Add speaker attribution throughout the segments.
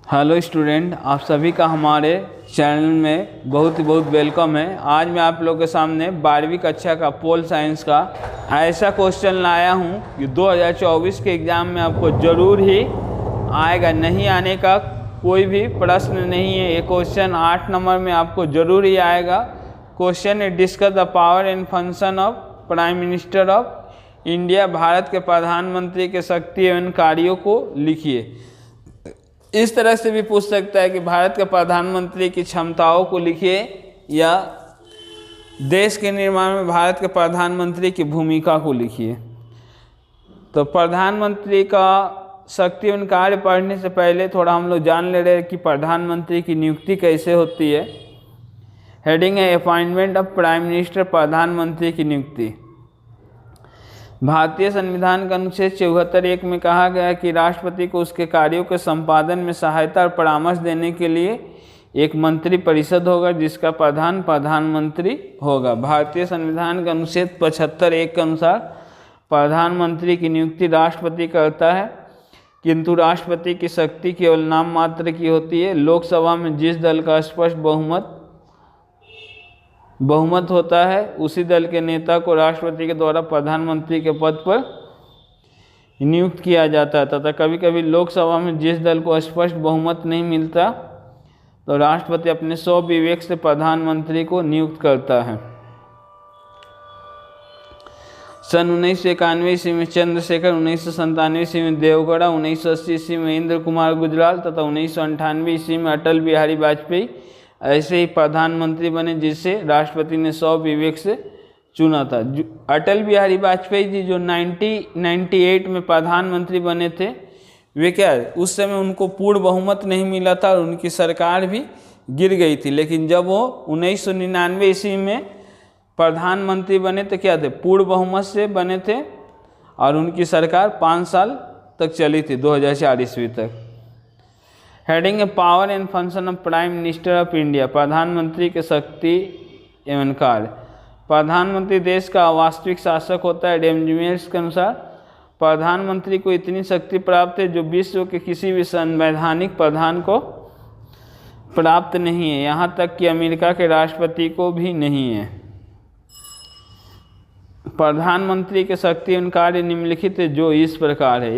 Speaker 1: Hello student, आप सभी का हमारे चैनल में बहुत वेलकम है। आज मैं आप लोगों के सामने 12वीं कक्षा का पोल साइंस का ऐसा क्वेश्चन लाया हूं कि 2024 के एग्ज़ाम में आपको ज़रूर ही आएगा। नहीं आने का कोई भी प्रश्न नहीं है। ये क्वेश्चन 8 नंबर में आपको ज़रूर ही आएगा। क्वेश्चन है discuss the power and function of prime minister of India. Bharat के प्रधानमंत्री के शक्ति एवं कार्यों को लिखिए। इस तरह से भी पूछ सकता है कि भारत के प्रधानमंत्री की क्षमताओं को लिखिए या देश के निर्माण में भारत के प्रधानमंत्री की भूमिका को लिखिए। तो प्रधानमंत्री का शक्ति एवं कार्य पढ़ने से पहले थोड़ा हम लोग जान ले रहे हैं कि प्रधानमंत्री की नियुक्ति कैसे होती है। हेडिंग है अपॉइंटमेंट ऑफ प्राइम मिनिस्टर, प्रधानमंत्री की नियुक्ति। भारतीय संविधान के अनुच्छेद 74(1) में कहा गया है कि राष्ट्रपति को उसके कार्यों के संपादन में सहायता और परामर्श देने के लिए एक मंत्री परिषद होगा जिसका प्रधान प्रधानमंत्री होगा। भारतीय संविधान के अनुच्छेद 75(1) के अनुसार प्रधानमंत्री की नियुक्ति राष्ट्रपति करता है, किंतु राष्ट्रपति की शक्ति केवल नाम मात्र की होती है। लोकसभा में जिस दल का स्पष्ट बहुमत होता है उसी दल के नेता को राष्ट्रपति के द्वारा प्रधानमंत्री के पद पर नियुक्त किया जाता है तथा कभी कभी लोकसभा में जिस दल को स्पष्ट बहुमत नहीं मिलता तो राष्ट्रपति अपने स्वविवेक से प्रधानमंत्री को नियुक्त करता है। सन 1991 ईस्वी में चंद्रशेखर, 1997 ईस्वी में देवगौड़ा, 1980 ईस्वी में इंद्र कुमार गुजराल तथा 1998 ईस्वी में अटल बिहारी वाजपेयी ऐसे ही प्रधानमंत्री बने जिसे राष्ट्रपति ने स्वविवेक से चुना था। अटल बिहारी वाजपेयी जी जो 1998 में प्रधानमंत्री बने थे, वे क्या उस समय उनको पूर्ण बहुमत नहीं मिला था और उनकी सरकार भी गिर गई थी। लेकिन जब वो 1999 ईस्वी में प्रधानमंत्री बने तो क्या थे, पूर्ण बहुमत से बने थे और उनकी सरकार 5 साल तक चली थी, 2004 ईस्वी तक। हेडिंग है power and function of prime minister of India. प्रधानमंत्री के शक्ति एवं कार्य। प्रधानमंत्री देश का वास्तविक शासक होता है। डेमजियर्स के अनुसार प्रधानमंत्री को इतनी शक्ति प्राप्त है जो विश्व के किसी भी संवैधानिक प्रधान को प्राप्त नहीं है, यहाँ तक कि अमेरिका के राष्ट्रपति को भी नहीं है। प्रधानमंत्री के शक्ति एवं कार्य निम्नलिखित है जो इस प्रकार है।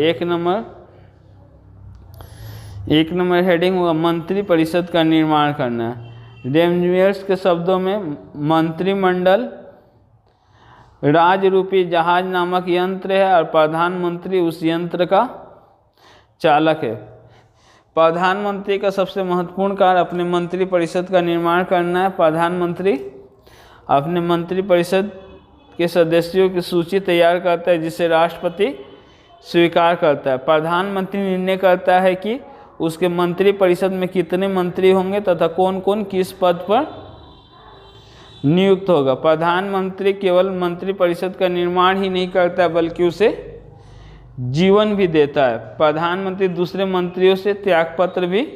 Speaker 1: एक नंबर हेडिंग होगा मंत्री परिषद का निर्माण करना। डेमजियर्स के शब्दों में मंत्रिमंडल राजरूपी जहाज नामक यंत्र है और प्रधानमंत्री उस यंत्र का चालक है। प्रधानमंत्री का सबसे महत्वपूर्ण कार्य अपने मंत्री परिषद का निर्माण करना है। प्रधानमंत्री अपने मंत्री परिषद के सदस्यों की सूची तैयार करता है जिसे राष्ट्रपति स्वीकार करता है। प्रधानमंत्री निर्णय करता है कि उसके मंत्री परिषद में कितने मंत्री होंगे तथा कौन कौन किस पद पर नियुक्त होगा। प्रधानमंत्री केवल मंत्री परिषद का निर्माण ही नहीं करता बल्कि उसे जीवन भी देता है। प्रधानमंत्री दूसरे मंत्रियों से त्यागपत्र भी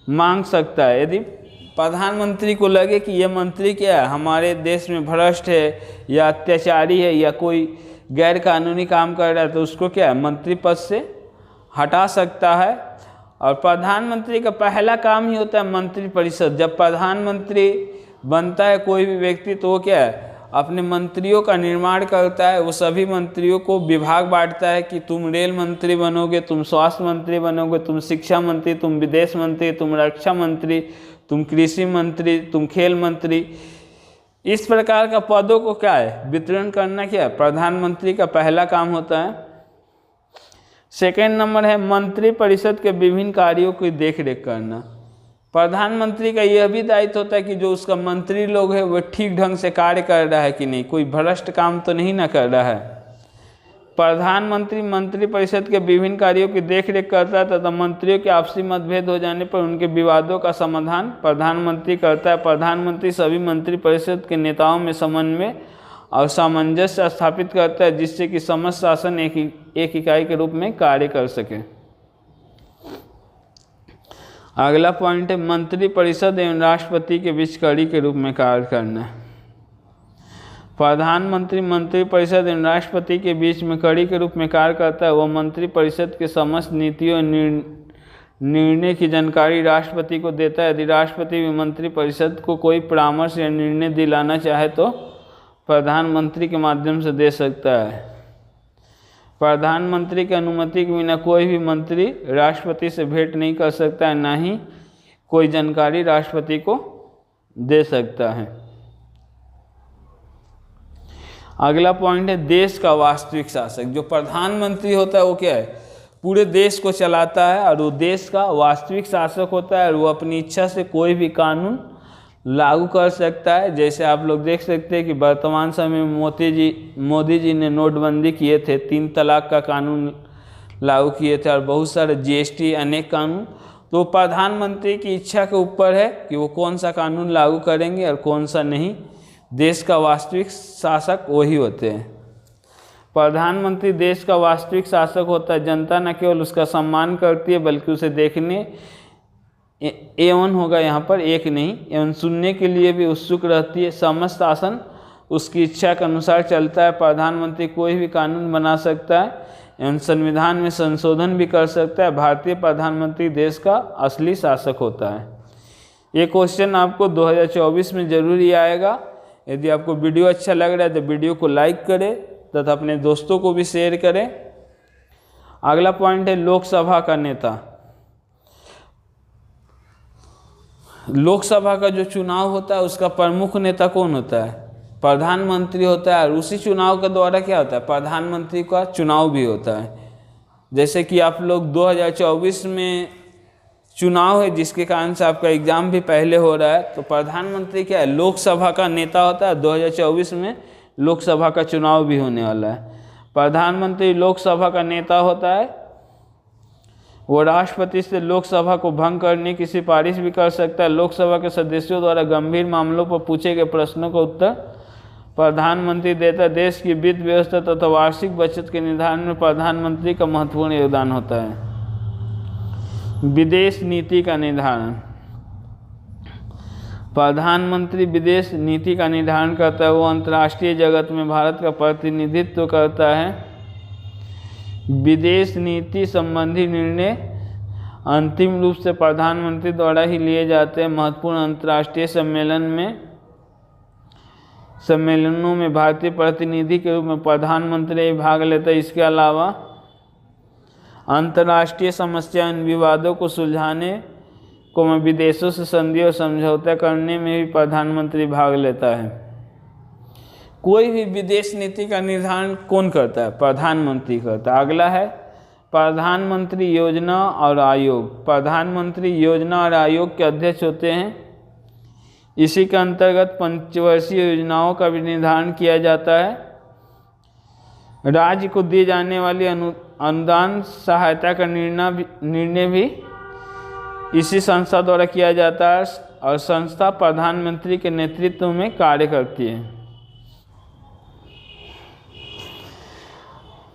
Speaker 1: मांग सकता है। यदि प्रधानमंत्री को लगे कि यह मंत्री क्या है, हमारे देश में भ्रष्ट है या अत्याचारी है या कोई गैर कानूनी काम कर रहा है, तो उसको क्या है मंत्री पद से हटा सकता है। और प्रधानमंत्री का पहला काम ही होता है मंत्री परिषद। जब प्रधानमंत्री बनता है कोई भी व्यक्ति तो वो क्या है अपने मंत्रियों का निर्माण करता है। वो सभी मंत्रियों को विभाग बांटता है कि तुम रेल मंत्री बनोगे, तुम स्वास्थ्य मंत्री बनोगे, तुम शिक्षा मंत्री, तुम विदेश मंत्री, तुम रक्षा मंत्री, तुम कृषि मंत्री, तुम खेल मंत्री। इस प्रकार का पदों को क्या है वितरण करना क्या है प्रधानमंत्री का पहला काम होता है। सेकेंड नंबर है मंत्री परिषद के विभिन्न कार्यों की देखरेख करना। प्रधानमंत्री का यह भी दायित्व होता है कि जो उसका मंत्री लोग है वह ठीक ढंग से कार्य कर रहा है कि नहीं, कोई भ्रष्ट काम तो नहीं ना कर रहा है। प्रधानमंत्री मंत्री परिषद के विभिन्न कार्यों की देखरेख करता है तथा मंत्रियों के आपसी मतभेद हो जाने पर उनके विवादों का समाधान प्रधानमंत्री करता है। प्रधानमंत्री सभी मंत्री परिषद के नेताओं में समन्वय और सामंजस्य स्थापित करता है जिससे कि समस्त शासन एक इकाई के रूप में कार्य कर सके। अगला पॉइंट है मंत्री परिषद एवं राष्ट्रपति के बीच कड़ी के रूप में कार्य करना। प्रधानमंत्री मंत्री परिषद एवं राष्ट्रपति के बीच में कड़ी के रूप में कार्य करता है। वह मंत्री परिषद के समस्त नीतियों निर्णय की जानकारी राष्ट्रपति को देता है। यदि राष्ट्रपति भी मंत्रिपरिषद को कोई परामर्श या निर्णय दिलाना चाहे तो प्रधानमंत्री के माध्यम से दे सकता है। प्रधानमंत्री की अनुमति के बिना कोई भी मंत्री राष्ट्रपति से भेंट नहीं कर सकता है, ना ही कोई जानकारी राष्ट्रपति को दे सकता है। अगला पॉइंट है देश का वास्तविक शासक। जो प्रधानमंत्री होता है वो क्या है, पूरे देश को चलाता है और वो देश का वास्तविक शासक होता है और वो अपनी इच्छा से कोई भी कानून लागू कर सकता है। जैसे आप लोग देख सकते हैं कि वर्तमान समय में मोदी जी ने नोटबंदी किए थे, 3 तलाक का कानून लागू किए थे और बहुत सारे GST अनेक कानून। तो प्रधानमंत्री की इच्छा के ऊपर है कि वो कौन सा कानून लागू करेंगे और कौन सा नहीं। देश का वास्तविक शासक वही होते हैं। प्रधानमंत्री देश का वास्तविक शासक होता है। जनता न केवल उसका सम्मान करती है बल्कि उसे देखने एवं होगा यहाँ पर एक नहीं एवं सुनने के लिए भी उत्सुक रहती है। समस्त शासन उसकी इच्छा के अनुसार चलता है। प्रधानमंत्री कोई भी कानून बना सकता है एवं संविधान में संशोधन भी कर सकता है। भारतीय प्रधानमंत्री देश का असली शासक होता है। ये क्वेश्चन आपको 2024 में जरूरी आएगा। यदि आपको वीडियो अच्छा लग रहा है तो वीडियो को लाइक करें तथा अपने दोस्तों को भी शेयर करें। अगला पॉइंट है लोकसभा का नेता। लोकसभा का जो चुनाव होता है उसका प्रमुख नेता कौन होता है, प्रधानमंत्री होता है। और उसी चुनाव के द्वारा क्या होता है, प्रधानमंत्री का चुनाव भी होता है। जैसे कि आप लोग 2024 में चुनाव है जिसके कारण से आपका एग्ज़ाम भी पहले हो रहा है, तो प्रधानमंत्री क्या है, लोकसभा का नेता होता है। 2024 में लोकसभा का चुनाव भी होने वाला है। प्रधानमंत्री लोकसभा का नेता होता है। वो राष्ट्रपति से लोकसभा को भंग करने की सिफारिश भी कर सकता है। लोकसभा के सदस्यों द्वारा गंभीर मामलों पर पूछे गए प्रश्नों का उत्तर प्रधानमंत्री देता है। देश की वित्त व्यवस्था तथा वार्षिक बचत के निर्धारण में प्रधानमंत्री का महत्वपूर्ण योगदान होता है। विदेश नीति का निर्धारण। प्रधानमंत्री विदेश नीति का निर्धारण करता है। वो अंतर्राष्ट्रीय जगत में भारत का प्रतिनिधित्व करता है। विदेश नीति संबंधी निर्णय अंतिम रूप से प्रधानमंत्री द्वारा ही लिए जाते हैं। महत्वपूर्ण अंतर्राष्ट्रीय सम्मेलनों में भारतीय प्रतिनिधि के रूप में प्रधानमंत्री भाग लेते हैं। इसके अलावा अंतर्राष्ट्रीय समस्या एवं विवादों को सुलझाने को में विदेशों से संधि और समझौता करने में भी प्रधानमंत्री भाग लेता है। कोई भी विदेश नीति का निर्धारण कौन करता है, प्रधानमंत्री करता है। अगला है प्रधानमंत्री योजना और आयोग। प्रधानमंत्री योजना और आयोग के अध्यक्ष होते हैं। इसी के अंतर्गत पंचवर्षीय योजनाओं का भी निर्धारण किया जाता है। राज्य को दी जाने वाली अनुदान सहायता का निर्णय भी इसी संस्था द्वारा किया जाता है और संस्था प्रधानमंत्री के नेतृत्व में कार्य करती है।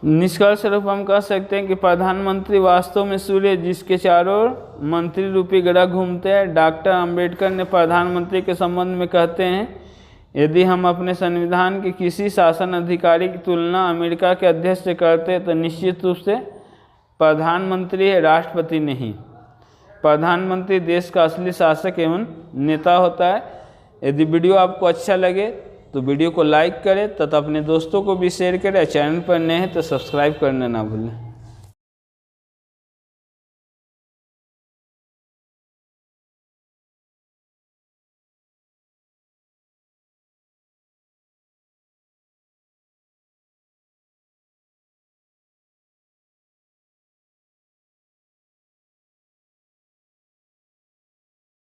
Speaker 1: निष्कर्ष रूप हम कह सकते हैं कि प्रधानमंत्री वास्तव में सूर्य जिसके चारों ओर मंत्री रूपी ग्रह घूमते हैं। डॉक्टर अंबेडकर ने प्रधानमंत्री के संबंध में कहते हैं, यदि हम अपने संविधान के किसी शासन अधिकारी की तुलना अमेरिका के अध्यक्ष से करते हैं तो निश्चित रूप से प्रधानमंत्री है, राष्ट्रपति नहीं। प्रधानमंत्री देश का असली शासक एवं नेता होता है। यदि वीडियो आपको अच्छा लगे तो वीडियो को लाइक करें तथा अपने दोस्तों को भी शेयर करें। चैनल पर नए हैं तो सब्सक्राइब करना ना भूलें।